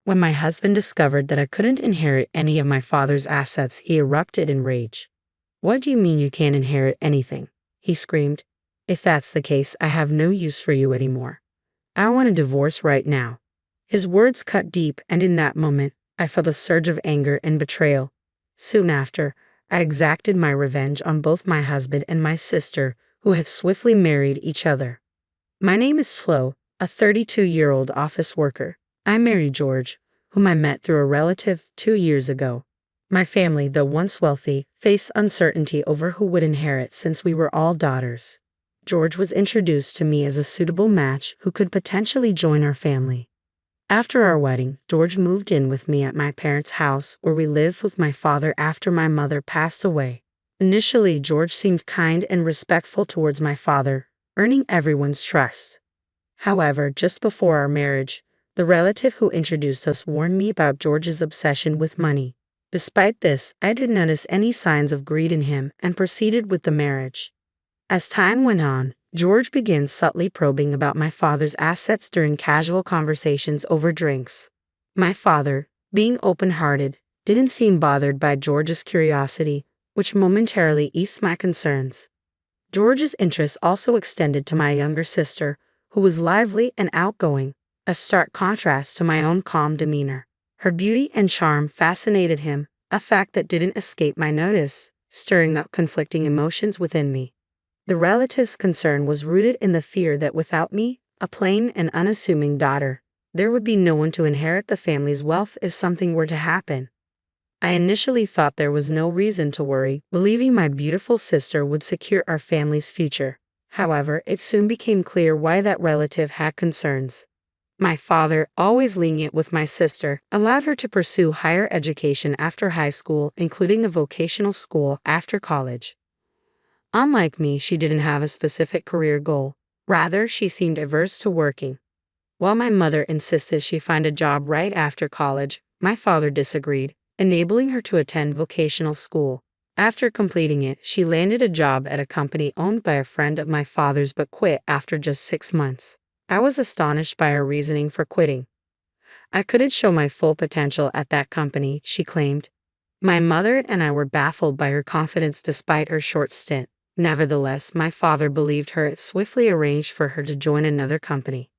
When my husband discovered that I couldn't inherit any of my father's assets, he erupted in rage. "What do you mean you can't inherit anything?" he screamed. "If that's the case, I have no use for you anymore. I want a divorce right now." His words cut deep, and in that moment, I felt a surge of anger and betrayal. Soon after, I exacted my revenge on both my husband and my sister, who had swiftly married each other. My name is Flo, a 32-year-old office worker. I married George, whom I met through a relative 2 years ago. My family, though once wealthy, faced uncertainty over who would inherit since we were all daughters. George was introduced to me as a suitable match who could potentially join our family. After our wedding, George moved in with me at my parents' house, where we lived with my father after my mother passed away. Initially, George seemed kind and respectful towards my father, earning everyone's trust. However, just before our marriage, the relative who introduced us warned me about George's obsession with money. Despite this, I didn't notice any signs of greed in him and proceeded with the marriage. As time went on, George began subtly probing about my father's assets during casual conversations over drinks. My father, being open-hearted, didn't seem bothered by George's curiosity, which momentarily eased my concerns. George's interest also extended to my younger sister, who was lively and outgoing, a stark contrast to my own calm demeanor. Her beauty and charm fascinated him, a fact that didn't escape my notice, stirring up conflicting emotions within me. The relative's concern was rooted in the fear that without me, a plain and unassuming daughter, there would be no one to inherit the family's wealth if something were to happen. I initially thought there was no reason to worry, believing my beautiful sister would secure our family's future. However, it soon became clear why that relative had concerns. My father, always lenient with my sister, allowed her to pursue higher education after high school, including a vocational school after college. Unlike me, she didn't have a specific career goal. Rather, she seemed averse to working. While my mother insisted she find a job right after college, my father disagreed, enabling her to attend vocational school. After completing it, she landed a job at a company owned by a friend of my father's but quit after just 6 months. I was astonished by her reasoning for quitting. "I couldn't show my full potential at that company," she claimed. My mother and I were baffled by her confidence despite her short stint. Nevertheless, my father believed her and swiftly arranged for her to join another company.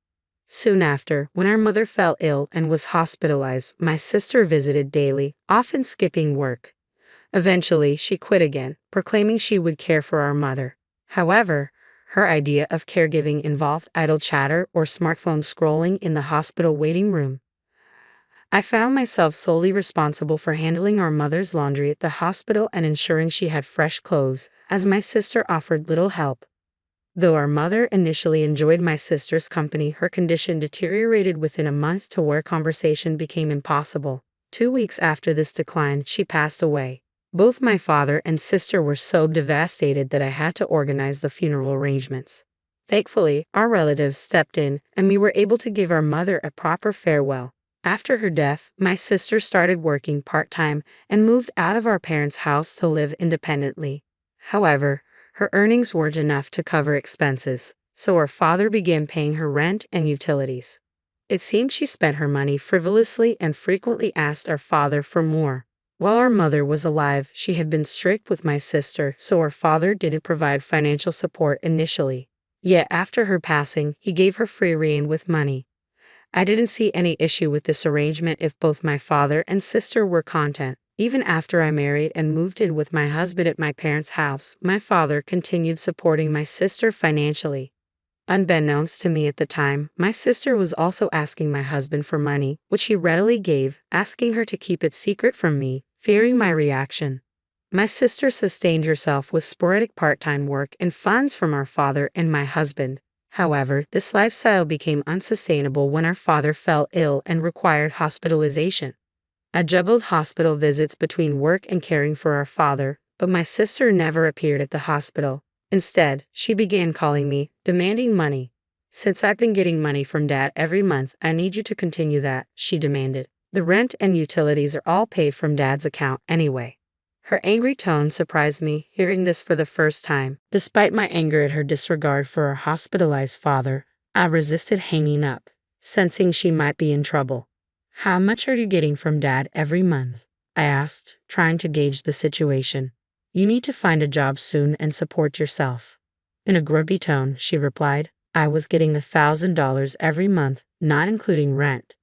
Soon after, when our mother fell ill and was hospitalized, my sister visited daily, often skipping work. Eventually, she quit again, proclaiming she would care for our mother. However, her idea of caregiving involved idle chatter or smartphone scrolling in the hospital waiting room. I found myself solely responsible for handling our mother's laundry at the hospital and ensuring she had fresh clothes, as my sister offered little help. Though our mother initially enjoyed my sister's company, her condition deteriorated within a month to where conversation became impossible. 2 weeks after this decline, she passed away. Both my father and sister were so devastated that I had to organize the funeral arrangements. Thankfully, our relatives stepped in, and we were able to give our mother a proper farewell. After her death, my sister started working part-time and moved out of our parents' house to live independently. However, her earnings weren't enough to cover expenses, so our father began paying her rent and utilities. It seemed she spent her money frivolously and frequently asked our father for more. While our mother was alive, she had been strict with my sister, so our father didn't provide financial support initially. Yet after her passing, he gave her free rein with money. I didn't see any issue with this arrangement if both my father and sister were content. Even after I married and moved in with my husband at my parents' house, my father continued supporting my sister financially. Unbeknownst to me at the time, my sister was also asking my husband for money, which he readily gave, asking her to keep it secret from me, fearing my reaction. My sister sustained herself with sporadic part-time work and funds from our father and my husband. However, this lifestyle became unsustainable when our father fell ill and required hospitalization. I juggled hospital visits between work and caring for our father, but my sister never appeared at the hospital. Instead, she began calling me, demanding money. "Since I've been getting money from Dad every month, I need you to continue that," she demanded. "The rent and utilities are all paid from Dad's account anyway." Her angry tone surprised me, hearing this for the first time. Despite my anger at her disregard for our hospitalized father, I resisted hanging up, sensing she might be in trouble. How much are you getting from Dad every month? I asked, trying to gauge the situation. You need to find a job soon and support yourself. In a grumpy tone, she replied, I was getting $1,000 every month, not including rent.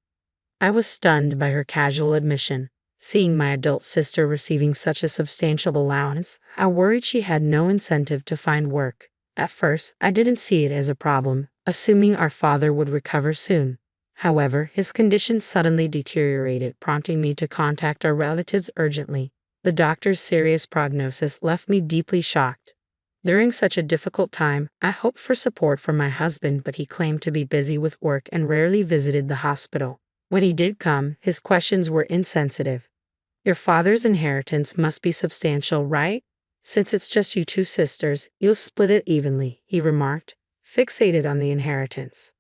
I was stunned by her casual admission. Seeing my adult sister receiving such a substantial allowance, I worried she had no incentive to find work. At first, I didn't see it as a problem, assuming our father would recover soon. However, his condition suddenly deteriorated, prompting me to contact our relatives urgently. The doctor's serious prognosis left me deeply shocked. During such a difficult time, I hoped for support from my husband, but he claimed to be busy with work and rarely visited the hospital. When he did come, his questions were insensitive. Your father's inheritance must be substantial, right? Since it's just you two sisters, you'll split it evenly, he remarked, fixated on the inheritance.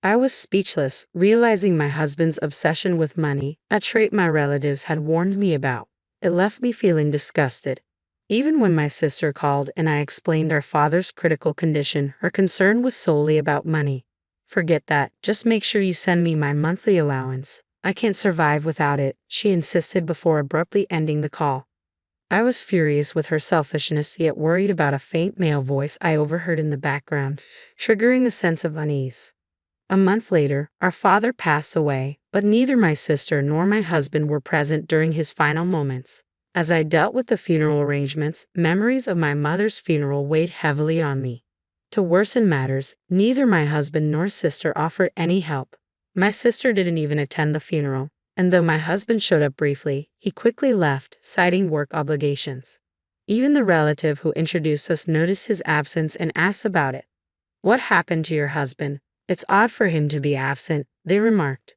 I was speechless, realizing my husband's obsession with money, a trait my relatives had warned me about. It left me feeling disgusted. Even when my sister called and I explained our father's critical condition, her concern was solely about money. Forget that, just make sure you send me my monthly allowance. I can't survive without it, she insisted before abruptly ending the call. I was furious with her selfishness, yet worried about a faint male voice I overheard in the background, triggering a sense of unease. A month later, our father passed away, but neither my sister nor my husband were present during his final moments. As I dealt with the funeral arrangements, memories of my mother's funeral weighed heavily on me. To worsen matters, neither my husband nor sister offered any help. My sister didn't even attend the funeral, and though my husband showed up briefly, he quickly left, citing work obligations. Even the relative who introduced us noticed his absence and asked about it. What happened to your husband? It's odd for him to be absent, they remarked.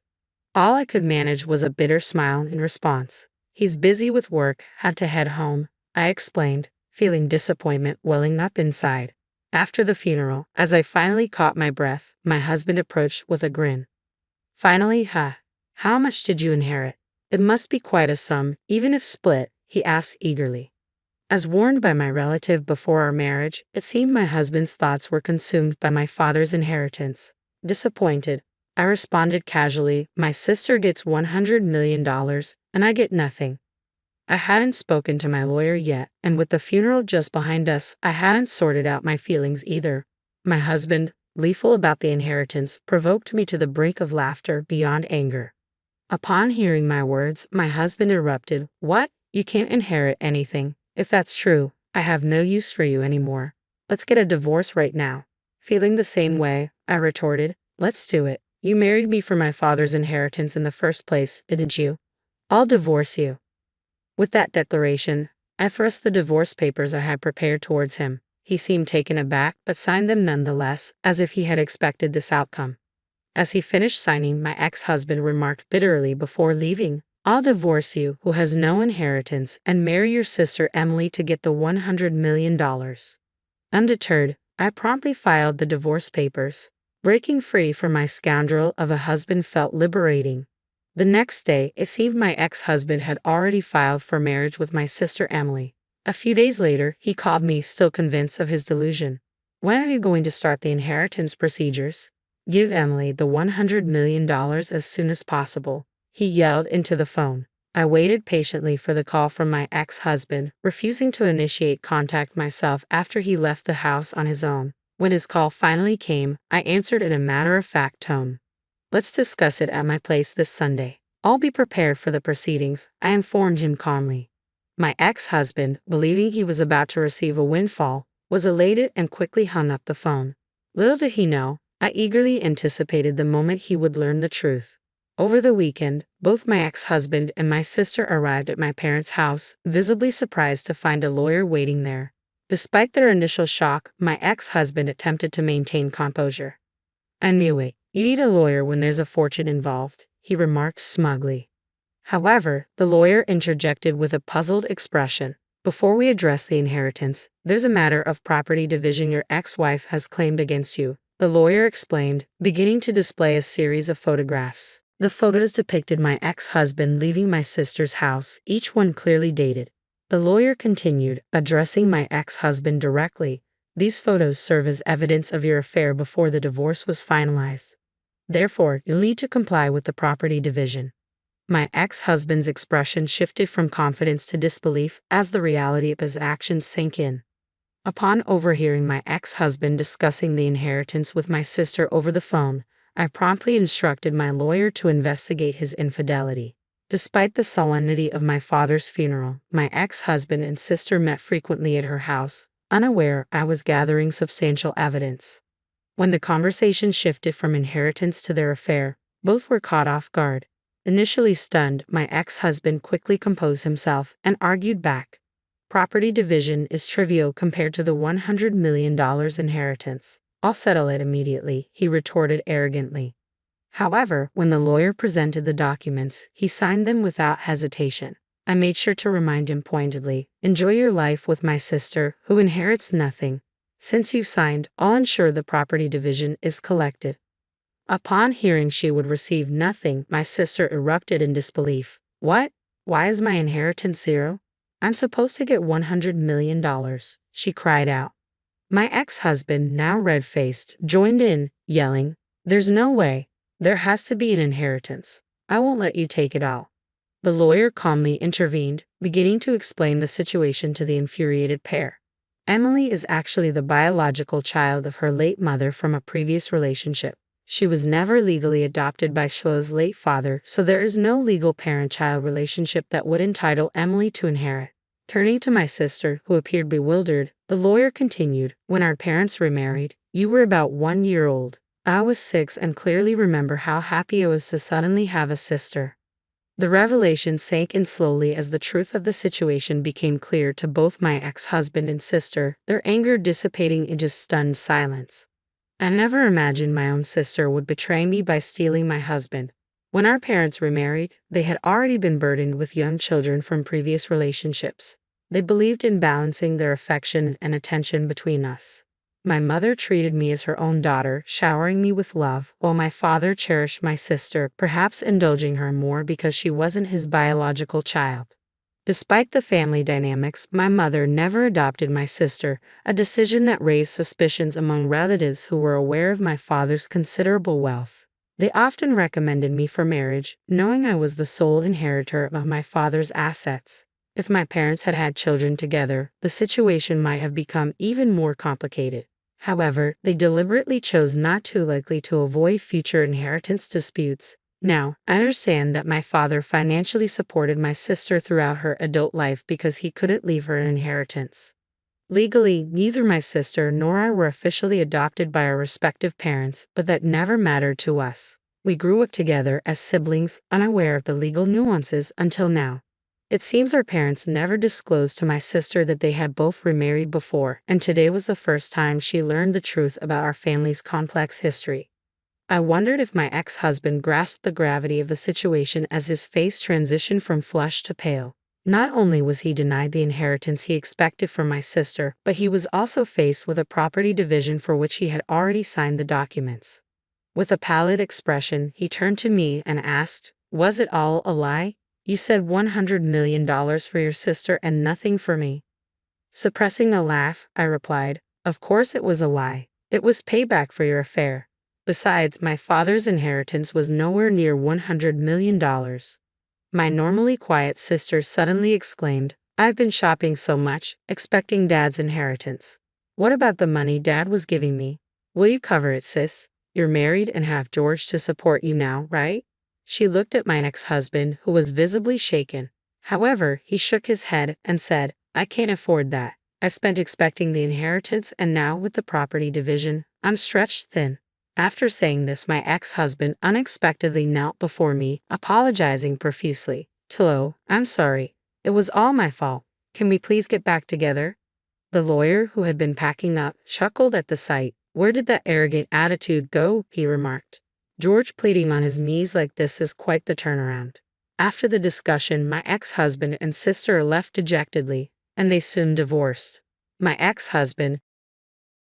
All I could manage was a bitter smile in response. He's busy with work, had to head home, I explained, feeling disappointment welling up inside. After the funeral, as I finally caught my breath, my husband approached with a grin. Finally, how much did you inherit? It must be quite a sum, even if split, he asked eagerly. As warned by my relative before our marriage, it seemed my husband's thoughts were consumed by my father's inheritance. Disappointed, I responded casually, my sister gets $100 million, and I get nothing. I hadn't spoken to my lawyer yet, and with the funeral just behind us, I hadn't sorted out my feelings either. My husband, gleeful about the inheritance, provoked me to the brink of laughter beyond anger. Upon hearing my words, my husband erupted, What? You can't inherit anything. If that's true, I have no use for you anymore. Let's get a divorce right now. Feeling the same way, I retorted, Let's do it. You married me for my father's inheritance in the first place, didn't you? I'll divorce you. With that declaration, I thrust the divorce papers I had prepared towards him. He seemed taken aback, but signed them nonetheless, as if he had expected this outcome. As he finished signing, my ex-husband remarked bitterly before leaving, I'll divorce you, who has no inheritance, and marry your sister Emily to get the $100 million. Undeterred, I promptly filed the divorce papers. Breaking free from my scoundrel of a husband felt liberating. The next day, it seemed my ex-husband had already filed for marriage with my sister Emily. A few days later, he called me, still convinced of his delusion. When are you going to start the inheritance procedures? Give Emily the $100 million as soon as possible, he yelled into the phone. I waited patiently for the call from my ex-husband, refusing to initiate contact myself after he left the house on his own. When his call finally came, I answered in a matter-of-fact tone. Let's discuss it at my place this Sunday. I'll be prepared for the proceedings, I informed him calmly. My ex-husband, believing he was about to receive a windfall, was elated and quickly hung up the phone. Little did he know, I eagerly anticipated the moment he would learn the truth. Over the weekend, both my ex-husband and my sister arrived at my parents' house, visibly surprised to find a lawyer waiting there. Despite their initial shock, my ex-husband attempted to maintain composure. I knew it. You need a lawyer when there's a fortune involved, he remarked smugly. However, the lawyer interjected with a puzzled expression. Before we address the inheritance, there's a matter of property division your ex-wife has claimed against you, the lawyer explained, beginning to display a series of photographs. The photos depicted my ex-husband leaving my sister's house, each one clearly dated. The lawyer continued, addressing my ex-husband directly. These photos serve as evidence of your affair before the divorce was finalized. Therefore, you'll need to comply with the property division. My ex-husband's expression shifted from confidence to disbelief as the reality of his actions sank in. Upon overhearing my ex-husband discussing the inheritance with my sister over the phone, I promptly instructed my lawyer to investigate his infidelity. Despite the solemnity of my father's funeral, my ex-husband and sister met frequently at her house, unaware I was gathering substantial evidence. When the conversation shifted from inheritance to their affair, both were caught off guard. Initially stunned, my ex-husband quickly composed himself and argued back. Property division is trivial compared to the $100 million inheritance. I'll settle it immediately, he retorted arrogantly. However, when the lawyer presented the documents, he signed them without hesitation. I made sure to remind him pointedly, enjoy your life with my sister, who inherits nothing. Since you signed, I'll ensure the property division is collected. Upon hearing she would receive nothing, my sister erupted in disbelief. What? Why is my inheritance zero? I'm supposed to get $100 million, she cried out. My ex-husband, now red-faced, joined in, yelling, there's no way. There has to be an inheritance. I won't let you take it all. The lawyer calmly intervened, beginning to explain the situation to the infuriated pair. Emily is actually the biological child of her late mother from a previous relationship. She was never legally adopted by Shlo's late father, so there is no legal parent-child relationship that would entitle Emily to inherit. Turning to my sister, who appeared bewildered, the lawyer continued, when our parents remarried, you were about 1 year old. I was 6 and clearly remember how happy I was to suddenly have a sister. The revelation sank in slowly as the truth of the situation became clear to both my ex-husband and sister, their anger dissipating into stunned silence. I never imagined my own sister would betray me by stealing my husband. When our parents remarried, they had already been burdened with young children from previous relationships. They believed in balancing their affection and attention between us. My mother treated me as her own daughter, showering me with love, while my father cherished my sister, perhaps indulging her more because she wasn't his biological child. Despite the family dynamics, my mother never adopted my sister, a decision that raised suspicions among relatives who were aware of my father's considerable wealth. They often recommended me for marriage, knowing I was the sole inheritor of my father's assets. If my parents had had children together, the situation might have become even more complicated. However, they deliberately chose not to, likely to avoid future inheritance disputes. Now, I understand that my father financially supported my sister throughout her adult life because he couldn't leave her an inheritance. Legally, neither my sister nor I were officially adopted by our respective parents, but that never mattered to us. We grew up together as siblings, unaware of the legal nuances until now. It seems our parents never disclosed to my sister that they had both remarried before, and today was the first time she learned the truth about our family's complex history. I wondered if my ex-husband grasped the gravity of the situation as his face transitioned from flushed to pale. Not only was he denied the inheritance he expected from my sister, but he was also faced with a property division for which he had already signed the documents. With a pallid expression, he turned to me and asked, was it all a lie? You said $100 million for your sister and nothing for me. Suppressing a laugh, I replied, of course it was a lie. It was payback for your affair. Besides, my father's inheritance was nowhere near $100 million. My normally quiet sister suddenly exclaimed, I've been shopping so much, expecting Dad's inheritance. What about the money Dad was giving me? Will you cover it, sis? You're married and have George to support you now, right? She looked at my ex-husband, who was visibly shaken. However, he shook his head and said, I can't afford that. I spent expecting the inheritance, and now with the property division, I'm stretched thin. After saying this, my ex-husband unexpectedly knelt before me, apologizing profusely. Tilo, I'm sorry. It was all my fault. Can we please get back together? The lawyer, who had been packing up, chuckled at the sight. Where did that arrogant attitude go? He remarked. George pleading on his knees like this is quite the turnaround. After the discussion, my ex-husband and sister left dejectedly, and they soon divorced. My ex-husband,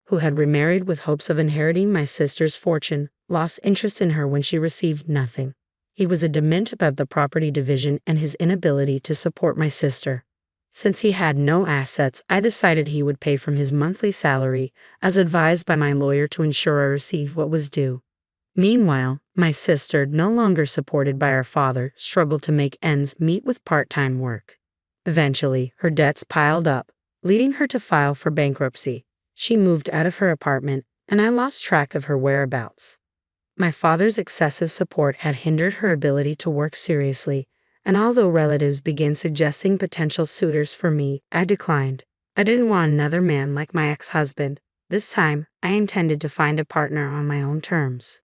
who had remarried with hopes of inheriting my sister's fortune, lost interest in her when she received nothing. He was adamant about the property division and his inability to support my sister. Since he had no assets, I decided he would pay from his monthly salary, as advised by my lawyer, to ensure I received what was due. Meanwhile, my sister, no longer supported by her father, struggled to make ends meet with part-time work. Eventually, her debts piled up, leading her to file for bankruptcy. She moved out of her apartment, and I lost track of her whereabouts. My father's excessive support had hindered her ability to work seriously, and although relatives began suggesting potential suitors for me, I declined. I didn't want another man like my ex-husband. This time, I intended to find a partner on my own terms.